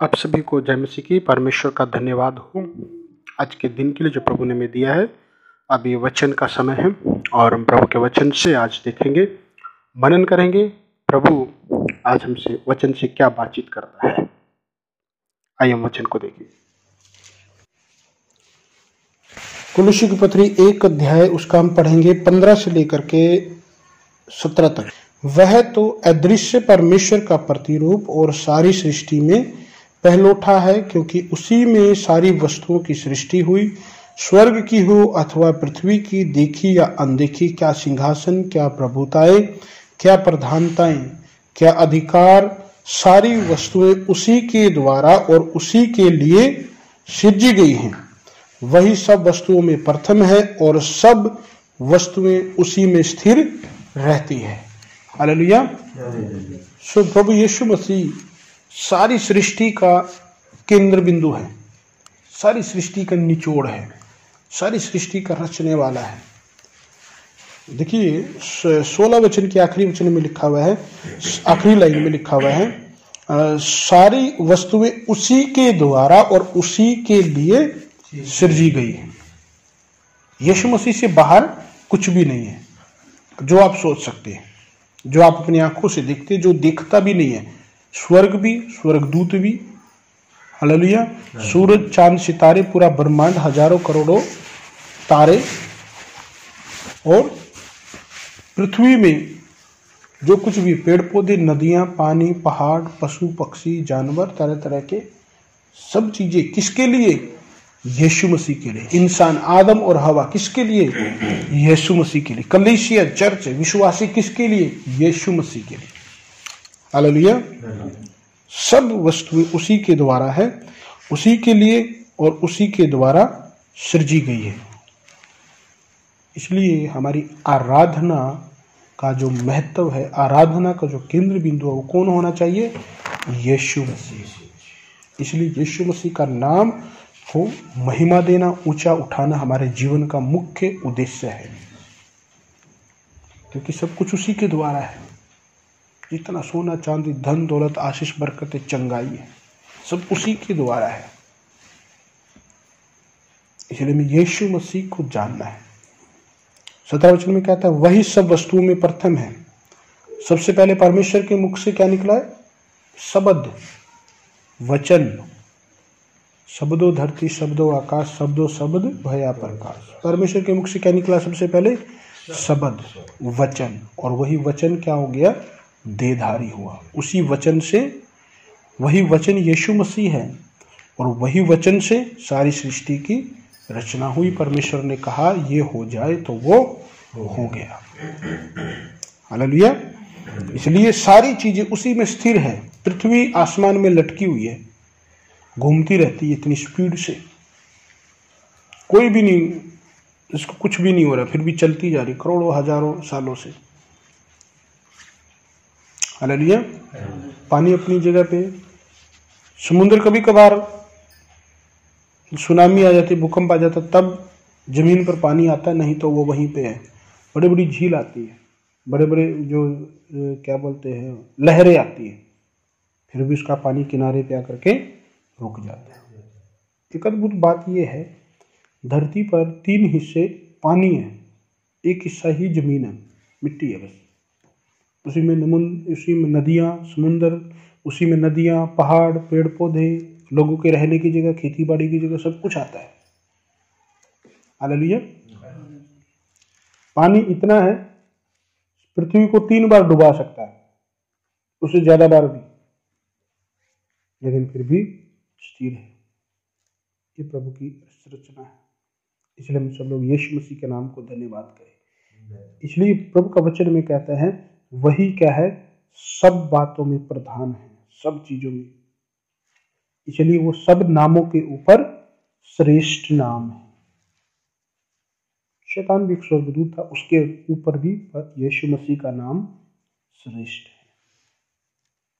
आप सभी को जय मसीह की। परमेश्वर का धन्यवाद हो आज के दिन के लिए जो प्रभु ने हमें दिया है। अब ये वचन का समय है और हम प्रभु के वचन से आज देखेंगे, मनन करेंगे प्रभु आज हमसे वचन से क्या बातचीत कर रहा है। आइए हम वचन को देखिए। कुलुस्सी की पत्री 1 अध्याय उसका हम पढ़ेंगे 15 से लेकर के 17 तक। वह तो अदृश्य परमेश्वर का प्रतिरूप और सारी सृष्टि में पहलौठा है, क्योंकि उसी में सारी वस्तुओं की सृष्टि हुई, स्वर्ग की हो अथवा पृथ्वी की, देखी या अनदेखी, क्या सिंहासन, क्या प्रभुताएं, क्या प्रधानताएं, क्या अधिकार, सारी वस्तुएं उसी के द्वारा और उसी के लिए सृजी गई हैं। वही सब वस्तुओं में प्रथम है और सब वस्तुएं उसी में स्थिर रहती है। हालेलुया। सो प्रभु यीशु मसीह सारी सृष्टि का केंद्र बिंदु है, सारी सृष्टि का निचोड़ है, सारी सृष्टि का रचने वाला है। देखिए 16 वचन के आखिरी वचन में लिखा हुआ है, आखिरी लाइन में लिखा हुआ है, सारी वस्तुएं उसी के द्वारा और उसी के लिए सृजी गई है। यीशु मसीह से बाहर कुछ भी नहीं है जो आप सोच सकते हैं, जो आप अपनी आंखों से देखते, जो देखता भी नहीं है। स्वर्ग भी, स्वर्गदूत भी, हालेलुया, सूरज, चांद, सितारे, पूरा ब्रह्मांड, हजारों करोड़ों तारे, और पृथ्वी में जो कुछ भी पेड़ पौधे, नदियां, पानी, पहाड़, पशु पक्षी, जानवर, तरह तरह के सब चीजें किसके लिए? यीशु मसीह के लिए। इंसान आदम और हवा किसके लिए? यीशु मसीह के लिए। कलीसिया, चर्च, विश्वासी किसके लिए? यीशु मसीह के लिए। हालेलुया। सब वस्तुएं उसी के द्वारा है, उसी के लिए और उसी के द्वारा सृजी गई है। इसलिए हमारी आराधना का जो महत्व है, आराधना का जो केंद्र बिंदु है, वो कौन होना चाहिए? यीशु मसीह। इसलिए यीशु मसीह का नाम को महिमा देना, ऊंचा उठाना हमारे जीवन का मुख्य उद्देश्य है, क्योंकि सब कुछ उसी के द्वारा है। जितना सोना चांदी, धन दौलत, आशीष, बरकत, चंगाई है, सब उसी के द्वारा है। इसलिए हमें यीशु मसीह को जानना है। 17 वचन में कहता है, वही सब वस्तुओं में प्रथम है। सबसे पहले परमेश्वर के मुख से क्या निकला है? शब्द, वचन। शब्दों धरती, शब्दों आकाश, शब्दों शब्द भया प्रकाश। परमेश्वर के मुख से क्या निकला? सबसे पहले शब्द, वचन, और वही वचन क्या हो गया? देहधारी हुआ। उसी वचन से, वही वचन यीशु मसीह है, और वही वचन से सारी सृष्टि की रचना हुई। परमेश्वर ने कहा ये हो जाए तो वो हो गया। हालेलुया। इसलिए सारी चीजें उसी में स्थिर है। पृथ्वी आसमान में लटकी हुई है, घूमती रहती है इतनी स्पीड से, कोई भी नहीं, इसको कुछ भी नहीं हो रहा, फिर भी चलती जा रही करोड़ों हजारों सालों से। हालेलुया। पानी अपनी जगह पे। समुद्र कभी कभार सुनामी आ जाती, भूकंप आ जाता, तब जमीन पर पानी आता, नहीं तो वो वहीं पे है। बड़ी बड़ी झील आती है, बड़े बड़े जो क्या बोलते हैं, लहरें आती है, फिर भी उसका पानी किनारे पे आकर के रुक जाता है। एक अद्भुत बात यह है, धरती पर 3 हिस्से पानी है, एक हिस्सा ही जमीन है, मिट्टी है बस। उसी में नदियाँ, समुंदर, उसी में नदियाँ, पहाड़, पेड़ पौधे, लोगों के रहने की जगह, खेती बाड़ी की जगह, सब कुछ आता है। हालेलुया। पानी इतना है, पृथ्वी को 3 बार डुबा सकता है, उससे ज्यादा बार भी, लेकिन फिर भी स्थिर है। ये प्रभु की रचना है। इसलिए हम सब लोग यीशु मसीह के नाम को धन्यवाद करें। इसलिए प्रभु का वचन में कहता है, वही क्या है? सब बातों में प्रधान है, सब चीजों में। इसलिए वो सब नामों के ऊपर श्रेष्ठ नाम है। शैतान भी एक स्वर्गदूत था, उसके ऊपर भी यीशु मसीह का नाम श्रेष्ठ है।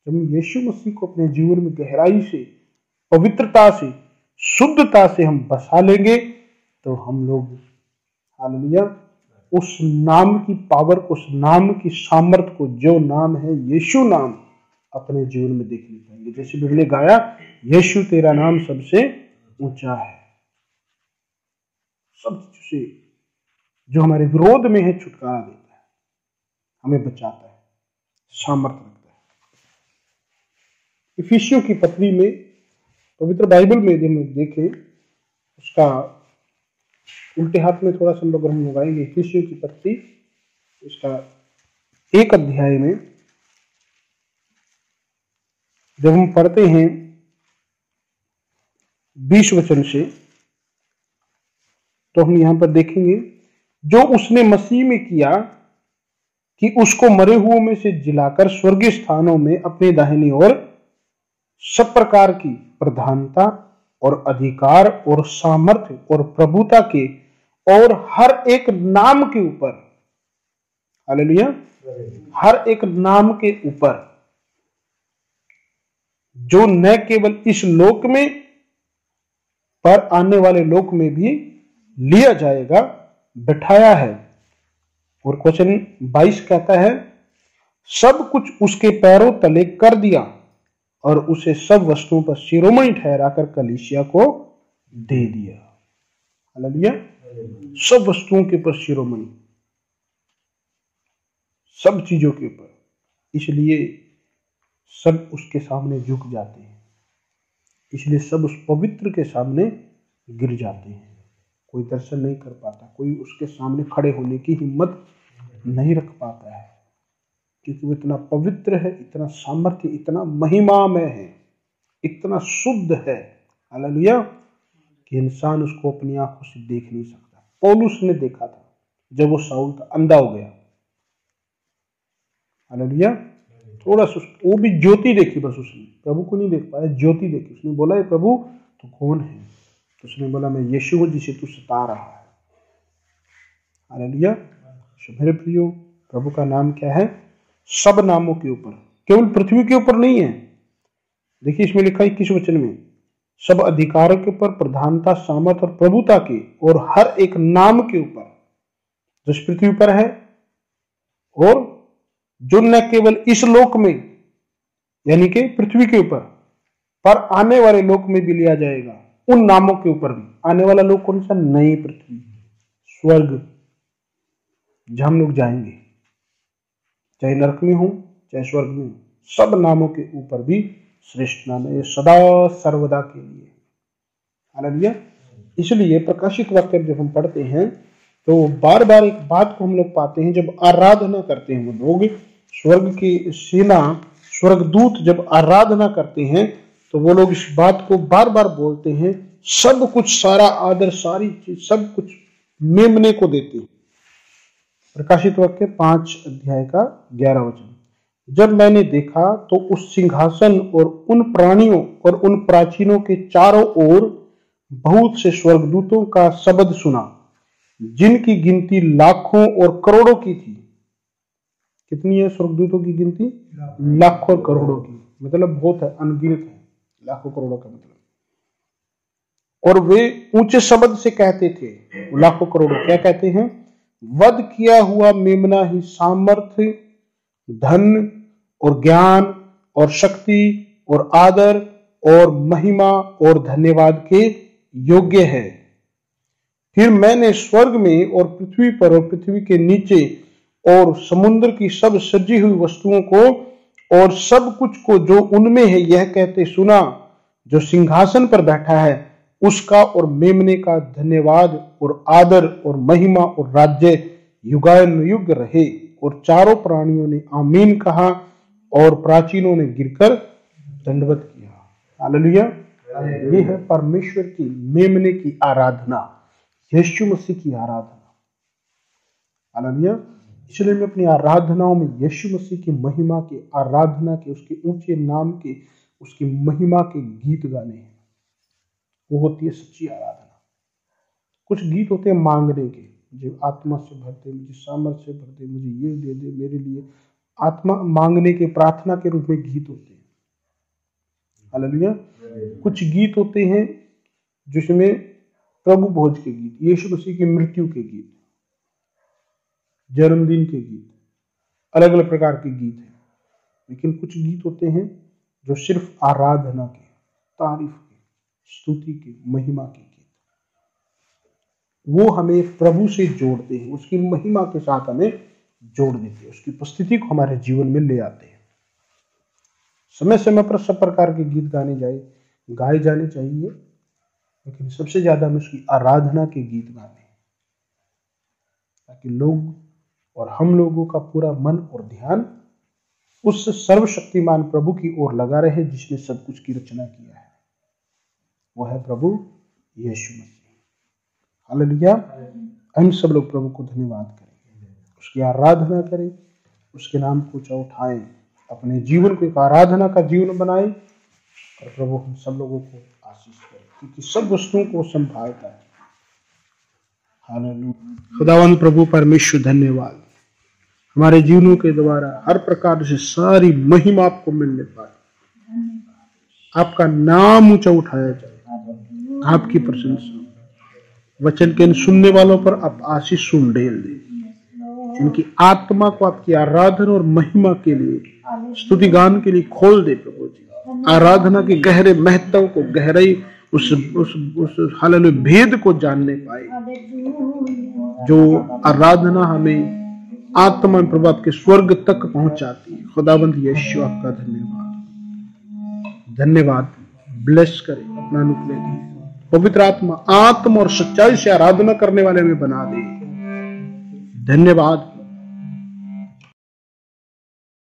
जब हम यीशु मसीह को अपने जीवन में गहराई से, पवित्रता से, शुद्धता से हम बसा लेंगे, तो हम लोग, हालेलुया, उस नाम की पावर, उस नाम की सामर्थ को, जो नाम है यीशु नाम, अपने जीवन में देख नहीं पाएंगे। जैसे बिगड़े गाया, यीशु तेरा नाम सबसे ऊंचा है, सब से जो हमारे विरोध में है छुटकारा देता है, हमें बचाता है, सामर्थ्य रखता है। इफिसियों की पत्री में, पवित्र बाइबल में यदि हम देखें, उसका उल्टे हाथ में थोड़ा सा हम लगाएंगे। इफिसियों की पत्री इसका 1 अध्याय में जब हम पढ़ते हैं 20 वचन से, तो हम यहां पर देखेंगे, जो उसने मसीह में किया कि उसको मरे हुओं में से जिलाकर स्वर्गीय स्थानों में अपने दाहिनी ओर सब प्रकार की प्रधानता और अधिकार और सामर्थ्य और प्रभुता के और हर एक नाम के ऊपर, हालेलुया, हर एक नाम के ऊपर, जो न केवल इस लोक में पर आने वाले लोक में भी लिया जाएगा, बिठाया है। और क्वेश्चन 22 कहता है, सब कुछ उसके पैरों तले कर दिया और उसे सब वस्तुओं पर शिरोमणि ठहराकर कलीसिया को दे दिया। हालेलुया, सब वस्तुओं के ऊपर शिरोमणि, सब चीजों के ऊपर, इसलिए सब उसके सामने झुक जाते हैं, इसलिए सब उस पवित्र के सामने गिर जाते हैं। कोई दर्शन नहीं कर पाता, कोई उसके सामने खड़े होने की हिम्मत नहीं रख पाता है, क्योंकि वो इतना पवित्र है, इतना सामर्थ्य, इतना महिमामय है, इतना शुद्ध है, हालेलुया, कि इंसान उसको अपनी आंखों से देख नहीं सकता। पौलुस ने देखा था जब वो शाऊल था, अंधा हो गया, हालेलुया, थोड़ा सा वो भी ज्योति देखी, बस उसने प्रभु को नहीं देख पाया, ज्योति देखी। उसने बोला, ये प्रभु तो कौन है? तो उसने बोला, मैं यीशु हूं जिसे तू सता रहा है। हालेलुया। मेरे प्रियो, प्रभु का नाम क्या है? सब नामों के ऊपर, केवल पृथ्वी के ऊपर नहीं है। देखिए इसमें लिखा है 21 वचन में, सब अधिकारों के ऊपर, प्रधानता, सामर्थ और प्रभुता के और हर एक नाम के ऊपर, जो इस पृथ्वी पर है और जो न केवल इस लोक में यानी कि पृथ्वी के ऊपर पर आने वाले लोक में भी लिया जाएगा, उन नामों के ऊपर भी। आने वाला लोक कौन सा? नई पृथ्वी, स्वर्ग, जहां हम लोग जाएंगे, चाहे नरक में हो चाहे स्वर्ग में हो, सब नामों के ऊपर भी श्रेष्ठ नाम है, सदा सर्वदा के लिए। हालेलुया। इसलिए प्रकाशित वाक्य जब हम पढ़ते हैं तो बार बार एक बात को हम लोग पाते हैं, जब आराधना करते हैं वो लोग, स्वर्ग की सेना, स्वर्गदूत जब आराधना करते हैं तो वो लोग इस बात को बार बार बोलते हैं, सब कुछ, सारा आदर, सारी चीज, सब कुछ मेमने को देते हैं। प्रकाशित वाक्य 5 अध्याय का 11 वचन, जब मैंने देखा तो उस सिंहासन और उन प्राणियों और उन प्राचीनों के चारों ओर बहुत से स्वर्गदूतों का शब्द सुना, जिनकी गिनती लाखों और करोड़ों की थी। कितनी है स्वर्गदूतों की गिनती? लाखों और करोड़ों की, मतलब बहुत है, अनगिनत है, लाखों करोड़ों का मतलब। और वे ऊंचे शब्द से कहते थे, लाखों करोड़ों क्या कहते हैं? वध किया हुआ मेमना ही सामर्थ्य, धन और ज्ञान और शक्ति और आदर और महिमा और धन्यवाद के योग्य है। फिर मैंने स्वर्ग में और पृथ्वी पर और पृथ्वी के नीचे और समुद्र की सब सजी हुई वस्तुओं को और सब कुछ को जो उनमें है यह कहते सुना, जो सिंहासन पर बैठा है उसका और मेमने का धन्यवाद और आदर और महिमा और राज्य युगानुयुग रहे। और चारों प्राणियों ने आमीन कहा और प्राचीनों ने गिरकर दंडवत किया। हालेलुया। ये है परमेश्वर की, मेमने की आराधना, यीशु मसीह की आराधना। हालेलुया। इसलिए मैं अपनी आराधनाओं में यीशु मसीह की महिमा के, आराधना के, उसके ऊंचे नाम के, उसकी महिमा के गीत गाने हैं। वो होती है सच्ची आराधना। कुछ गीत होते हैं मांगने के, जो आत्मा से भरते, मुझे सामर्थ्य से भरते, मुझे ये दे दे मेरे लिए, आत्मा मांगने के, प्रार्थना के रूप में गीत होते हैं। हालेलुया। कुछ गीत होते हैं जिसमें प्रभु भोज के गीत, यीशु मसीह की मृत्यु के गीत, जन्मदिन के गीत, अलग अलग प्रकार के गीत हैं। लेकिन कुछ गीत होते हैं जो सिर्फ आराधना के, तारीफ के, स्तुति के, महिमा के गीत, वो हमें प्रभु से जोड़ते हैं, उसकी महिमा के साथ हमें जोड़ देते हैं, उसकी उपस्थिति को हमारे जीवन में ले आते हैं। समय समय पर सब प्रकार के गीत गाए जाने चाहिए, लेकिन सबसे ज्यादा हमें उसकी आराधना के गीत गाने हैं, ताकि लोग और हम लोगों का पूरा मन और ध्यान उस सर्वशक्तिमान प्रभु की ओर लगा रहे जिसने सब कुछ की रचना किया है, वो है प्रभु यीशु मसीह। हालेलुया। हम सब लोग प्रभु को धन्यवाद करें, उसकी आराधना करें, उसके नाम को ऊंचा उठाएं, अपने जीवन को एक आराधना का जीवन बनाएं, और प्रभु हम सब लोगों को आशीष करे, क्योंकि सब वस्तुओं को संभालता है। हालेलुया। खुदावंद प्रभु परमेश्वर धन्यवाद, हमारे जीवनों के द्वारा हर प्रकार से सारी महिमा आपको मिलने पाए, आपका नाम ऊंचा उठाया जाए, आपकी प्रशंसा वचन के इन सुनने वालों पर आप आशीष सुंडेल दे, इनकी आत्मा को आपकी आराधना और महिमा के लिए, स्तुति गान के लिए खोल दे प्रभु जी। आराधना के गहरे महत्व को, गहराई उस हालेलुया भेद को जानने पाए, जो आराधना हमें आत्मा में प्रभु आपके स्वर्ग तक पहुंचाती है। खुदावंद यीशु आपका धन्यवाद, ब्लेस करे, अपना अनुग्रह दे, पवित्र आत्मा और सच्चाई से आराधना करने वाले में बना दे। धन्यवाद